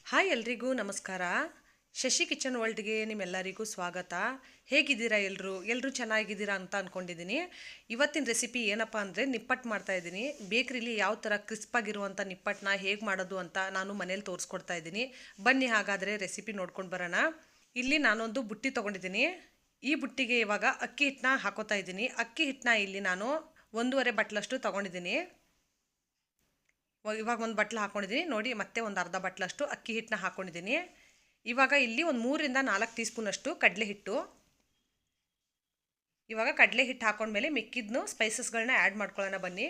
Hi ಎಲ್ರಿಗೂ ನಮಸ್ಕಾರ. Shashi kitchen ವರ್ಲ್ಡ್ಗೆ ನಿಮ್ಮೆಲ್ಲರಿಗೂ ಸ್ವಾಗತ. ಹೇಗಿದ್ದೀರಾ ಎಲ್ಲರೂ ಚೆನ್ನಾಗಿದ್ದೀರಾ ಅಂತ ಅಂದ್ಕೊಂಡಿದ್ದೀನಿ. ಇವತ್ತಿನ ರೆಸಿಪಿ ಏನಪ್ಪ ಅಂದರೆ ನಿಪ್ಪಟ್ಟು ಮಾಡ್ತಾಯಿದ್ದೀನಿ. ಬೇಕ್ರಿಲಿ ಯಾವ ಥರ ಕ್ರಿಸ್ಪಾಗಿರುವಂಥ ನಿಪ್ಪಟ್ಟನ್ನ ಹೇಗೆ ಮಾಡೋದು ಅಂತ ನಾನು ಮನೇಲಿ ತೋರಿಸ್ಕೊಡ್ತಾ ಇದ್ದೀನಿ. ಬನ್ನಿ ಹಾಗಾದರೆ ರೆಸಿಪಿ ನೋಡ್ಕೊಂಡು ಬರೋಣ. ಇಲ್ಲಿ ನಾನೊಂದು ಬುಟ್ಟಿ ತೊಗೊಂಡಿದ್ದೀನಿ. ಈ ಬುಟ್ಟಿಗೆ ಇವಾಗ ಅಕ್ಕಿ ಹಿಟ್ಟನ್ನ ಹಾಕೋತಾ ಇದ್ದೀನಿ. ಅಕ್ಕಿ ಹಿಟ್ಟನ್ನ ಇಲ್ಲಿ ನಾನು 1.5 ಬಟ್ಲಷ್ಟು ತೊಗೊಂಡಿದ್ದೀನಿ. ಇವಾಗ ಒಂದು ಬಟ್ಲು ಹಾಕ್ಕೊಂಡಿದ್ದೀನಿ ನೋಡಿ, ಮತ್ತೆ ಒಂದು ಅರ್ಧ ಬಟ್ಲಷ್ಟು ಅಕ್ಕಿ ಹಿಟ್ಟನ್ನ ಹಾಕ್ಕೊಂಡಿದ್ದೀನಿ. ಇವಾಗ ಇಲ್ಲಿ ಒಂದು 3-4 ಟೀ ಸ್ಪೂನಷ್ಟು ಕಡಲೆ ಹಿಟ್ಟು. ಇವಾಗ ಕಡಲೆ ಹಿಟ್ಟು ಹಾಕೊಂಡ್ಮೇಲೆ ಮಿಕ್ಕಿದ್ನು ಸ್ಪೈಸಸ್ಗಳನ್ನ ಆ್ಯಡ್ ಮಾಡ್ಕೊಳ್ಳೋಣ ಬನ್ನಿ.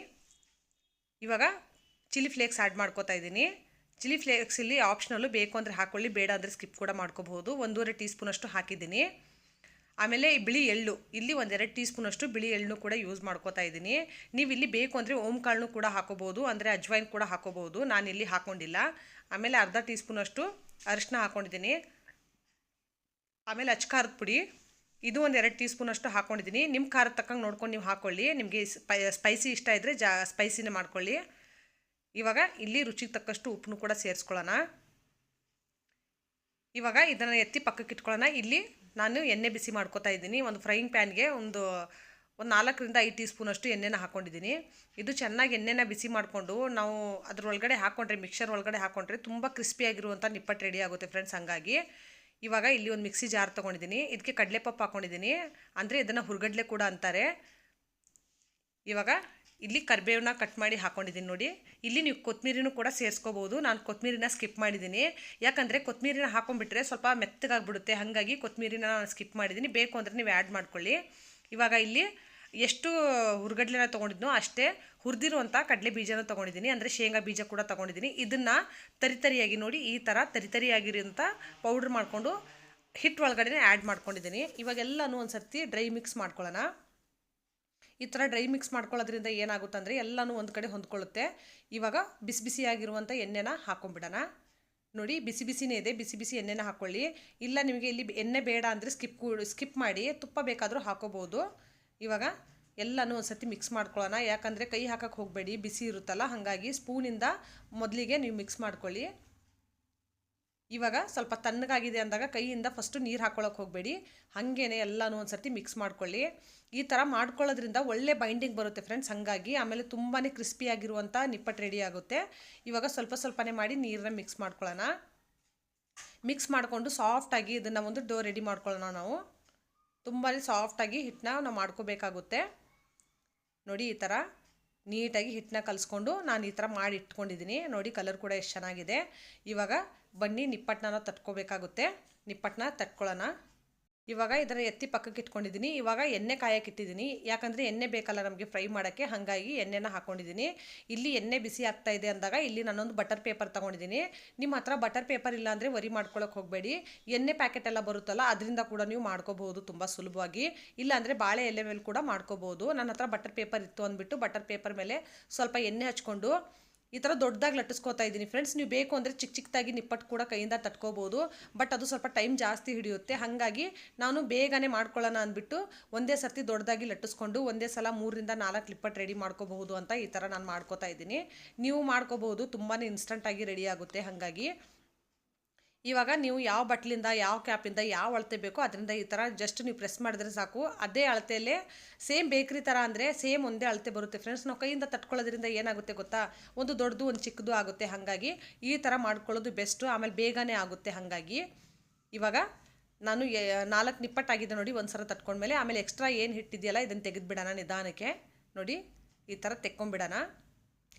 ಇವಾಗ ಚಿಲ್ಲಿ ಫ್ಲೇಕ್ಸ್ ಆ್ಯಡ್ ಮಾಡ್ಕೋತಾ ಇದ್ದೀನಿ. ಚಿಲ್ಲಿ ಫ್ಲೇಕ್ಸ್ ಇಲ್ಲಿ ಆಪ್ಷನಲ್ಲು, ಬೇಕು ಅಂದರೆ ಹಾಕ್ಕೊಳ್ಳಿ, ಬೇಡ ಅಂದರೆ ಸ್ಕಿಪ್ ಕೂಡ ಮಾಡ್ಕೋಬಹುದು. 1.5 ಟೀ ಸ್ಪೂನಷ್ಟು ಹಾಕಿದ್ದೀನಿ. ಆಮೇಲೆ ಬಿಳಿ ಎಳ್ಳು, ಇಲ್ಲಿ 1-2 ಟೀ ಸ್ಪೂನಷ್ಟು ಬಿಳಿ ಎಳ್ಳನ್ನು ಕೂಡ ಯೂಸ್ ಮಾಡ್ಕೋತಾ ಇದ್ದೀನಿ. ನೀವು ಇಲ್ಲಿ ಬೇಕು ಅಂದರೆ ಓಂಕಾಳನ್ನು ಕೂಡ ಹಾಕೋಬೋದು, ಅಂದರೆ ಅಜ್ವೈನ್ ಕೂಡ ಹಾಕೋಬೋದು. ನಾನಿಲ್ಲಿ ಹಾಕ್ಕೊಂಡಿಲ್ಲ. ಆಮೇಲೆ ಅರ್ಧ ಟೀ ಸ್ಪೂನಷ್ಟು ಅರಿಶಿನ ಹಾಕ್ಕೊಂಡಿದ್ದೀನಿ. ಆಮೇಲೆ ಅಚ್ಕಾರದ ಪುಡಿ, ಇದು 1-2 ಟೀ ಸ್ಪೂನಷ್ಟು ಹಾಕ್ಕೊಂಡಿದ್ದೀನಿ. ನಿಮ್ಮ ಖಾರದ ತಕ್ಕಂಗೆ ನೋಡ್ಕೊಂಡು ನೀವು ಹಾಕ್ಕೊಳ್ಳಿ. ನಿಮಗೆ ಸ್ಪೈಸಿ ಇಷ್ಟ ಇದ್ದರೆ ಸ್ಪೈಸಿನೇ ಮಾಡ್ಕೊಳ್ಳಿ. ಇವಾಗ ಇಲ್ಲಿ ರುಚಿಗೆ ತಕ್ಕಷ್ಟು ಉಪ್ಪನ್ನು ಕೂಡ ಸೇರಿಸ್ಕೊಳ್ಳೋಣ. ಇವಾಗ ಇದನ್ನು ಎತ್ತಿ ಪಕ್ಕಕ್ಕೆ ಇಟ್ಕೊಳ್ಳೋಣ. ಇಲ್ಲಿ ನಾನು ಎಣ್ಣೆ ಬಿಸಿ ಮಾಡ್ಕೋತಾ ಇದ್ದೀನಿ. ಒಂದು ಫ್ರೈಯಿಂಗ್ ಪ್ಯಾನ್ಗೆ ಒಂದು 4-5 ಟೀ ಸ್ಪೂನಷ್ಟು ಎಣ್ಣೆನ ಹಾಕ್ಕೊಂಡಿದ್ದೀನಿ. ಇದು ಚೆನ್ನಾಗಿ ಎಣ್ಣೆನ ಬಿಸಿ ಮಾಡಿಕೊಂಡು ನಾವು ಅದರೊಳಗಡೆ ಹಾಕ್ಕೊಂಡ್ರೆ, ಮಿಕ್ಸರ್ ಒಳಗಡೆ ಹಾಕ್ಕೊಂಡ್ರೆ ತುಂಬ ಕ್ರಿಸ್ಪಿಯಾಗಿರುವಂಥ ನಿಪ್ಪಟ್ಟು ರೆಡಿ ಆಗುತ್ತೆ ಫ್ರೆಂಡ್ಸ್. ಹಾಗಾಗಿ ಇವಾಗ ಇಲ್ಲಿ ಒಂದು ಮಿಕ್ಸಿ ಜಾರ್ ತೊಗೊಂಡಿದ್ದೀನಿ. ಇದಕ್ಕೆ ಕಡಲೆಪಪ್ಪು ಹಾಕ್ಕೊಂಡಿದ್ದೀನಿ, ಅಂದರೆ ಇದನ್ನು ಹುರ್ಗಡ್ಲೆ ಕೂಡ ಅಂತಾರೆ. ಇವಾಗ ಇಲ್ಲಿ ಕರಿಬೇವನ್ನ ಕಟ್ ಮಾಡಿ ಹಾಕ್ಕೊಂಡಿದ್ದೀನಿ ನೋಡಿ. ಇಲ್ಲಿ ನೀವು ಕೊತ್ತಂಬರಿನೂ ಕೂಡ ಸೇರಿಸ್ಕೋಬೋದು. ನಾನು ಕೊತ್ತಂಬರಿನ ಸ್ಕಿಪ್ ಮಾಡಿದ್ದೀನಿ, ಯಾಕಂದರೆ ಕೊತ್ತಂಬರಿನ ಹಾಕೊಂಡ್ಬಿಟ್ರೆ ಸ್ವಲ್ಪ ಮೆತ್ತಗಾಗ್ಬಿಡುತ್ತೆ. ಹಾಗಾಗಿ ಕೊತ್ತಂಬರಿನ ನಾನು ಸ್ಕಿಪ್ ಮಾಡಿದ್ದೀನಿ. ಬೇಕು ಅಂದರೆ ನೀವು ಆ್ಯಡ್ ಮಾಡ್ಕೊಳ್ಳಿ. ಇವಾಗ ಇಲ್ಲಿ ಎಷ್ಟು ಹುರ್ಗಡ್ಲೆನ ತೊಗೊಂಡಿದ್ನೋ ಅಷ್ಟೇ ಹುರಿದಿರುವಂಥ ಕಡಲೆ ಬೀಜನ ತೊಗೊಂಡಿದ್ದೀನಿ, ಅಂದರೆ ಶೇಂಗಾ ಬೀಜ ಕೂಡ ತೊಗೊಂಡಿದ್ದೀನಿ. ಇದನ್ನು ತರಿತರಿಯಾಗಿ ನೋಡಿ, ಈ ಥರ ತರಿತರಿಯಾಗಿರೋಂಥ ಪೌಡ್ರ್ ಮಾಡಿಕೊಂಡು ಹಿಟ್ಟು ಒಳಗಡೆ ಆ್ಯಡ್ ಮಾಡ್ಕೊಂಡಿದ್ದೀನಿ. ಇವಾಗೆಲ್ಲನೂ ಒಂದು ಸರ್ತಿ ಡ್ರೈ ಮಿಕ್ಸ್ ಮಾಡ್ಕೊಳ್ಳೋಣ. ಈ ಥರ ಡ್ರೈ ಮಿಕ್ಸ್ ಮಾಡ್ಕೊಳ್ಳೋದ್ರಿಂದ ಏನಾಗುತ್ತೆ ಅಂದರೆ ಎಲ್ಲನೂ ಒಂದು ಕಡೆ ಹೊಂದ್ಕೊಳ್ಳುತ್ತೆ. ಇವಾಗ ಬಿಸಿ ಬಿಸಿಯಾಗಿರುವಂಥ ಎಣ್ಣೆನ ಹಾಕ್ಕೊಂಬಿಡೋಣ. ನೋಡಿ, ಬಿಸಿ ಬಿಸಿನೇ ಇದೆ, ಬಿಸಿ ಬಿಸಿ ಎಣ್ಣೆನ ಹಾಕ್ಕೊಳ್ಳಿ. ಇಲ್ಲ ನಿಮಗೆ ಇಲ್ಲಿ ಎಣ್ಣೆ ಬೇಡ ಅಂದರೆ ಸ್ಕಿಪ್ ಮಾಡಿ ತುಪ್ಪ ಬೇಕಾದರೂ ಹಾಕೋಬೋದು. ಇವಾಗ ಎಲ್ಲನೂ ಒಂದು ಸರ್ತಿ ಮಿಕ್ಸ್ ಮಾಡ್ಕೊಳ್ಳೋಣ. ಯಾಕಂದರೆ ಕೈ ಹಾಕಕ್ಕೆ ಹೋಗಬೇಡಿ, ಬಿಸಿ ಇರುತ್ತಲ್ಲ. ಹಾಗಾಗಿ ಸ್ಪೂನಿಂದ ಮೊದಲಿಗೆ ನೀವು ಮಿಕ್ಸ್ ಮಾಡ್ಕೊಳ್ಳಿ. ಇವಾಗ ಸ್ವಲ್ಪ ತಣ್ಣಗಾಗಿದೆ ಅಂದಾಗ ಕೈಯಿಂದ ಫಸ್ಟು ನೀರು ಹಾಕ್ಕೊಳ್ಳೋಕೆ ಹೋಗಬೇಡಿ, ಹಾಗೇ ಎಲ್ಲನೂ ಒಂದು ಸರ್ತಿ ಮಿಕ್ಸ್ ಮಾಡ್ಕೊಳ್ಳಿ. ಈ ಥರ ಮಾಡ್ಕೊಳ್ಳೋದ್ರಿಂದ ಒಳ್ಳೆ ಬೈಂಡಿಂಗ್ ಬರುತ್ತೆ ಫ್ರೆಂಡ್ಸ್. ಹಾಗಾಗಿ ಆಮೇಲೆ ತುಂಬಾ ಕ್ರಿಸ್ಪಿಯಾಗಿರುವಂಥ ನಿಪ್ಪಟ್ಟು ರೆಡಿ ಆಗುತ್ತೆ. ಇವಾಗ ಸ್ವಲ್ಪನೇ ಮಾಡಿ ನೀರನ್ನ ಮಿಕ್ಸ್ ಮಾಡ್ಕೊಳ್ಳೋಣ. ಮಿಕ್ಸ್ ಮಾಡಿಕೊಂಡು ಸಾಫ್ಟಾಗಿ ಇದನ್ನು ಒಂದು ಡೋ ರೆಡಿ ಮಾಡ್ಕೊಳ್ಳೋಣ. ನಾವು ತುಂಬಾ ಸಾಫ್ಟಾಗಿ ಹಿಟ್ಟನ್ನ ನಾವು ಮಾಡ್ಕೋಬೇಕಾಗುತ್ತೆ. ನೋಡಿ, ಈ ಥರ ನೀಟಾಗಿ ಹಿಟ್ಟನ್ನ ಕಲಿಸ್ಕೊಂಡು ನಾನು ಈ ಥರ ಮಾಡಿ ಇಟ್ಕೊಂಡಿದ್ದೀನಿ. ನೋಡಿ, ಕಲರ್ ಕೂಡ ಎಷ್ಟು ಚೆನ್ನಾಗಿದೆ. ಇವಾಗ ಬನ್ನಿ ನಿಪ್ಪಟ್ಟನ್ನ ತಟ್ಕೋಬೇಕಾಗುತ್ತೆ. ನಿಪ್ಪಟ್ಟನ್ನ ತಟ್ಕೊಳ್ಳೋಣ. ಇವಾಗ ಇದರ ಎತ್ತಿ ಪಕ್ಕಕ್ಕೆ ಇಟ್ಕೊಂಡಿದ್ದೀನಿ. ಇವಾಗ ಎಣ್ಣೆ ಕಾಯಕ್ಕೆ ಇಟ್ಟಿದ್ದೀನಿ, ಯಾಕಂದರೆ ಎಣ್ಣೆ ಬೇಕಲ್ಲ ನಮಗೆ ಫ್ರೈ ಮಾಡೋಕ್ಕೆ. ಹಾಗಾಗಿ ಎಣ್ಣೆನ ಹಾಕ್ಕೊಂಡಿದ್ದೀನಿ. ಇಲ್ಲಿ ಎಣ್ಣೆ ಬಿಸಿ ಆಗ್ತಾ ಇದೆ ಅಂದಾಗ ಇಲ್ಲಿ ನಾನೊಂದು ಬಟರ್ ಪೇಪರ್ ತೊಗೊಂಡಿದ್ದೀನಿ. ನಿಮ್ಮ ಹತ್ರ ಬಟರ್ ಪೇಪರ್ ಇಲ್ಲ ಅಂದರೆ ವರಿ ಮಾಡ್ಕೊಳ್ಳೋಕೆ ಹೋಗಬೇಡಿ. ಎಣ್ಣೆ ಪ್ಯಾಕೆಟ್ ಎಲ್ಲ ಬರುತ್ತಲ್ಲ, ಅದರಿಂದ ಕೂಡ ನೀವು ಮಾಡ್ಕೋಬಹುದು ತುಂಬ ಸುಲಭವಾಗಿ. ಇಲ್ಲಾಂದರೆ ಬಾಳೆ ಎಲೆ ಮೇಲೆ ಕೂಡ ಮಾಡ್ಕೋಬಹುದು. ನನ್ನ ಹತ್ರ ಬಟರ್ ಪೇಪರ್ ಇತ್ತು ಅಂದ್ಬಿಟ್ಟು ಬಟರ್ ಪೇಪರ್ ಮೇಲೆ ಸ್ವಲ್ಪ ಎಣ್ಣೆ ಹಚ್ಕೊಂಡು ಈ ಥರ ದೊಡ್ಡದಾಗಿ ಲಟ್ಟಿಸ್ಕೋತಾ ಇದ್ದೀನಿ ಫ್ರೆಂಡ್ಸ್. ನೀವು ಬೇಕು ಅಂದರೆ ಚಿಕ್ಕದಾಗಿ ನಿಪ್ಪಟ್ಟು ಕೂಡ ಕೈಯಿಂದ ತಟ್ಕೋಬೋದು, ಬಟ್ ಅದು ಸ್ವಲ್ಪ ಟೈಮ್ ಜಾಸ್ತಿ ಹಿಡಿಯುತ್ತೆ. ಹಾಗಾಗಿ ನಾನು ಬೇಗನೆ ಮಾಡ್ಕೊಳ್ಳೋಣ ಅಂದ್ಬಿಟ್ಟು ಒಂದೇ ಸರ್ತಿ ದೊಡ್ಡದಾಗಿ ಲಟ್ಟಿಸ್ಕೊಂಡು ಒಂದೇ ಸಲ 3-4 ನಿಪ್ಪಟ್ಟು ರೆಡಿ ಮಾಡ್ಕೋಬಹುದು ಅಂತ ಈ ಥರ ನಾನು ಮಾಡ್ಕೋತಾ ಇದ್ದೀನಿ. ನೀವು ಮಾಡ್ಕೋಬಹುದು, ತುಂಬಾ ಇನ್ಸ್ಟಂಟಾಗಿ ರೆಡಿ ಆಗುತ್ತೆ. ಹಾಗಾಗಿ ಇವಾಗ ನೀವು ಯಾವ ಬಟ್ಲಿಂದ, ಯಾವ ಕ್ಯಾಪಿಂದ ಯಾವ ಅಳತೆ ಬೇಕೋ ಅದರಿಂದ ಈ ಥರ ಜಸ್ಟ್ ನೀವು ಪ್ರೆಸ್ ಮಾಡಿದ್ರೆ ಸಾಕು. ಅದೇ ಅಳತೆಯಲ್ಲೇ ಸೇಮ್ ಬೇಕ್ರಿ ಥರ ಅಂದರೆ ಸೇಮ್ ಒಂದೇ ಅಳತೆ ಬರುತ್ತೆ ಫ್ರೆಂಡ್ಸ್. ನಾವು ಕೈಯಿಂದ ತಟ್ಕೊಳ್ಳೋದ್ರಿಂದ ಏನಾಗುತ್ತೆ ಗೊತ್ತಾ, ಒಂದು ದೊಡ್ಡದು ಒಂದು ಚಿಕ್ಕದು ಆಗುತ್ತೆ. ಹಾಗಾಗಿ ಈ ಥರ ಮಾಡ್ಕೊಳ್ಳೋದು ಬೆಸ್ಟು, ಆಮೇಲೆ ಬೇಗನೆ ಆಗುತ್ತೆ. ಹಾಗಾಗಿ ಇವಾಗ ನಾನು 4 ನಿಪ್ಪಟ್ಟಾಗಿದೆ ನೋಡಿ, ಒಂದು ಸಲ ತಟ್ಕೊಂಡ್ಮೇಲೆ ಆಮೇಲೆ ಎಕ್ಸ್ಟ್ರಾ ಏನು ಹಿಟ್ಟಿದೆಯಲ್ಲ ಇದನ್ನು ತೆಗೆದುಬಿಡೋಣ ನಿಧಾನಕ್ಕೆ. ನೋಡಿ, ಈ ಥರ ತೆಕ್ಕೊಂಬಿಡೋಣ.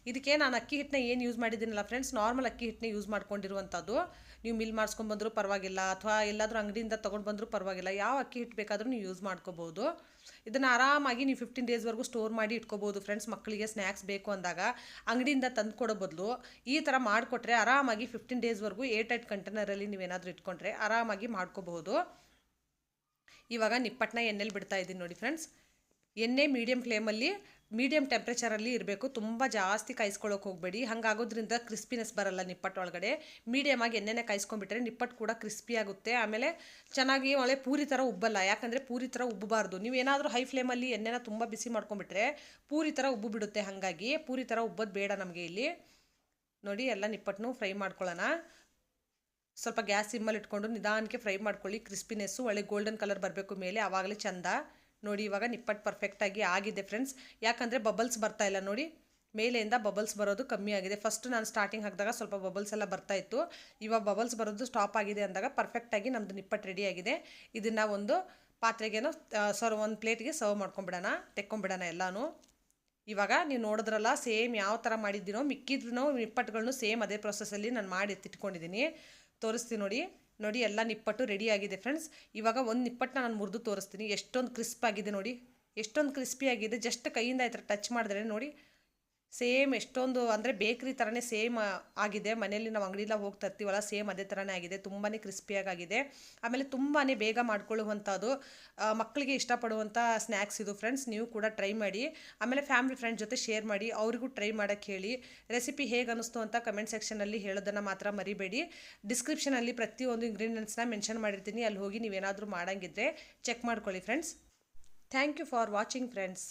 ಇದಕ್ಕೆ ನಾನು ಅಕ್ಕಿ ಹಿಟ್ಟನ್ನ ಏನು ಯೂಸ್ ಮಾಡಿದ್ದೀನಲ್ಲ ಫ್ರೆಂಡ್ಸ್, ನಾರ್ಮಲ್ ಅಕ್ಕಿ ಹಿಟ್ಟನ್ನ ಯೂಸ್ ಮಾಡ್ಕೊಂಡಿರುವಂಥದ್ದು. ನೀವು ಮಿಲ್ ಮಾಡಿಸ್ಕೊಂಡ್ಬಂದರೂ ಪರವಾಗಿಲ್ಲ, ಅಥವಾ ಎಲ್ಲಾದರೂ ಅಂಗಡಿಯಿಂದ ತೊಗೊಂಡು ಬಂದರೂ ಪರವಾಗಿಲ್ಲ. ಯಾವ ಅಕ್ಕಿ ಹಿಟ್ಟು ಬೇಕಾದರೂ ನೀವು ಯೂಸ್ ಮಾಡ್ಕೋಬೋದು. ಇದನ್ನು ಆರಾಮಾಗಿ ನೀವು 15 ಡೇಸ್ವರೆಗೂ ಸ್ಟೋರ್ ಮಾಡಿ ಇಟ್ಕೋಬೋದು ಫ್ರೆಂಡ್ಸ್. ಮಕ್ಕಳಿಗೆ ಸ್ನ್ಯಾಕ್ಸ್ ಬೇಕು ಅಂದಾಗ ಅಂಗಡಿಯಿಂದ ತಂದು ಕೊಡೋ ಬದಲು ಈ ಥರ ಮಾಡಿಕೊಟ್ರೆ ಆರಾಮಾಗಿ 15 ಡೇಸ್ವರೆಗೂ ಏರ್ಟೈಟ್ ಕಂಟೈನರಲ್ಲಿ ನೀವೇನಾದರೂ ಇಟ್ಕೊಂಡ್ರೆ ಆರಾಮಾಗಿ ಮಾಡ್ಕೋಬಹುದು. ಇವಾಗ ನಿಪ್ಪಟ್ಟನ್ನ ಎಣ್ಣೆಲಿ ಬಿಡ್ತಾ ಇದ್ದೀನಿ ನೋಡಿ ಫ್ರೆಂಡ್ಸ್. ಎಣ್ಣೆ ಮೀಡಿಯಮ್ ಟೆಂಪ್ರೇಚರಲ್ಲಿ ಇರಬೇಕು. ತುಂಬ ಜಾಸ್ತಿ ಕಾಯಿಸ್ಕೊಳ್ಳೋಕೆ ಹೋಗಬೇಡಿ, ಹಾಗಾಗೋದ್ರಿಂದ ಕ್ರಿಸ್ಪಿನೆಸ್ ಬರಲ್ಲ ನಿಪ್ಪಟ್ಟು ಒಳಗಡೆ. ಮೀಡಿಯಮಾಗಿ ಎಣ್ಣೆನೇ ಕಾಯಿಸ್ಕೊಂಡ್ಬಿಟ್ರೆ ನಿಪ್ಪಟ್ಟು ಕೂಡ ಕ್ರಿಸ್ಪಿ ಆಗುತ್ತೆ. ಆಮೇಲೆ ಚೆನ್ನಾಗಿ ಒಳ್ಳೆ ಪೂರಿ ಥರ ಉಬ್ಬಲ್ಲ, ಯಾಕಂದರೆ ಪೂರಿ ಥರ ಉಬ್ಬಬಾರ್ದು. ನೀವೇನಾದರೂ ಹೈ ಫ್ಲೇಮಲ್ಲಿ ಎಣ್ಣೆನ ತುಂಬ ಬಿಸಿ ಮಾಡ್ಕೊಂಡ್ಬಿಟ್ರೆ ಪೂರಿ ಥರ ಉಬ್ಬು ಬಿಡುತ್ತೆ. ಹಾಗಾಗಿ ಪೂರಿ ಥರ ಉಬ್ಬೋದು ಬೇಡ ನಮಗೆ ಇಲ್ಲಿ. ನೋಡಿ, ಎಲ್ಲ ನಿಪ್ಪಟ್ಟನ್ನು ಫ್ರೈ ಮಾಡ್ಕೊಳ್ಳೋಣ. ಸ್ವಲ್ಪ ಗ್ಯಾಸ್ ಸಿಮ್ಮಲ್ಲಿ ಇಟ್ಕೊಂಡು ನಿಧಾನಕ್ಕೆ ಫ್ರೈ ಮಾಡ್ಕೊಳ್ಳಿ. ಕ್ರಿಸ್ಪಿನೆಸ್ಸು ಒಳ್ಳೆ ಗೋಲ್ಡನ್ ಕಲರ್ ಬರಬೇಕು ಮೇಲೆ, ಆವಾಗಲೇ ಚಂದ. ನೋಡಿ ಇವಾಗ ನಿಪ್ಪಟ್ಟು ಪರ್ಫೆಕ್ಟಾಗಿ ಆಗಿದೆ ಫ್ರೆಂಡ್ಸ್. ಯಾಕಂದರೆ ಬಬಲ್ಸ್ ಬರ್ತಾ ಇಲ್ಲ ನೋಡಿ, ಮೇಲೆಯಿಂದ ಬಬಲ್ಸ್ ಬರೋದು ಕಮ್ಮಿ ಆಗಿದೆ. ಫಸ್ಟ್ ನಾನು ಸ್ಟಾರ್ಟಿಂಗ್ ಹಾಕಿದಾಗ ಸ್ವಲ್ಪ ಬಬಲ್ಸ್ ಎಲ್ಲ ಬರ್ತಾ ಇತ್ತು. ಇವಾಗ ಬಬಲ್ಸ್ ಬರೋದು ಸ್ಟಾಪ್ ಆಗಿದೆ ಅಂದಾಗ ಪರ್ಫೆಕ್ಟಾಗಿ ನಮ್ಮದು ನಿಪ್ಪಟ್ಟು ರೆಡಿ ಆಗಿದೆ. ಇದನ್ನು ಒಂದು ಪಾತ್ರೆಗೇನೋ ಒಂದು ಪ್ಲೇಟ್ಗೆ ಸರ್ವ್ ಮಾಡ್ಕೊಂಬಿಡೋಣ, ತೆಕ್ಕೊಂಬಿಡೋಣ ಎಲ್ಲನೂ. ಇವಾಗ ನೀವು ನೋಡಿದ್ರಲ್ಲ ಸೇಮ್ ಯಾವ ಥರ ಮಾಡಿದ್ದೀನೋ ಮಿಕ್ಕಿದ್ರೂ ನಿಪ್ಪಟ್ಟುಗಳನ್ನು ಸೇಮ್ ಅದೇ ಪ್ರೊಸೆಸಲ್ಲಿ ನಾನು ಮಾಡಿ ಎತ್ತಿಟ್ಕೊಂಡಿದ್ದೀನಿ. ತೋರಿಸ್ತೀನಿ ನೋಡಿ ಎಲ್ಲ ನಿಪ್ಪಟ್ಟು ರೆಡಿ ಆಗಿದೆ ಫ್ರೆಂಡ್ಸ್. ಇವಾಗ ಒಂದು ನಿಪ್ಪಟ್ಟನ್ನ ನಾನು ಮುರಿದು ತೋರಿಸ್ತೀನಿ. ಎಷ್ಟೊಂದು ಕ್ರಿಸ್ಪ್ ಆಗಿದೆ ನೋಡಿ, ಎಷ್ಟೊಂದು ಕ್ರಿಸ್ಪಿ ಆಗಿದೆ. ಜಸ್ಟ್ ಕೈಯಿಂದ ಈ ಥರ ಟಚ್ ಮಾಡಿದ್ರೆ ನೋಡಿ ಸೇಮ್ ಎಷ್ಟೊಂದು ಅಂದರೆ ಬೇಕ್ರಿ ಥರನೇ ಸೇಮ್ ಆಗಿದೆ. ಮನೆಯಲ್ಲಿ ನಾವು ಅಂಗಡಿಲ್ಲ ಹೋಗಿ ತರ್ತೀವಲ್ಲ ಸೇಮ್ ಅದೇ ಥರನೇ ಆಗಿದೆ. ತುಂಬಾ ಕ್ರಿಸ್ಪಿಯಾಗಿದೆ. ಆಮೇಲೆ ತುಂಬಾ ಬೇಗ ಮಾಡ್ಕೊಳ್ಳುವಂಥದ್ದು, ಮಕ್ಕಳಿಗೆ ಇಷ್ಟಪಡುವಂಥ ಸ್ನ್ಯಾಕ್ಸ್ ಇದು ಫ್ರೆಂಡ್ಸ್. ನೀವು ಕೂಡ ಟ್ರೈ ಮಾಡಿ. ಆಮೇಲೆ ಫ್ಯಾಮಿಲಿ ಫ್ರೆಂಡ್ಸ್ ಜೊತೆ ಶೇರ್ ಮಾಡಿ, ಅವ್ರಿಗೂ ಟ್ರೈ ಮಾಡೋಕ್ಕೆ ಹೇಳಿ. ರೆಸಿಪಿ ಹೇಗೆ ಅನ್ನಿಸ್ತು ಅಂತ ಕಮೆಂಟ್ ಸೆಕ್ಷನಲ್ಲಿ ಹೇಳೋದನ್ನು ಮಾತ್ರ ಮರಿಬೇಡಿ. ಡಿಸ್ಕ್ರಿಪ್ಷನಲ್ಲಿ ಪ್ರತಿಯೊಂದು ಇಂಗ್ರೀಡಿಯೆಂಟ್ಸ್ನ ಮೆನ್ಷನ್ ಮಾಡಿರ್ತೀನಿ, ಅಲ್ಲಿ ಹೋಗಿ ನೀವೇನಾದರೂ ಮಾಡೋಂಗಿದ್ರೆ ಚೆಕ್ ಮಾಡ್ಕೊಳ್ಳಿ friends. Thank you for watching friends.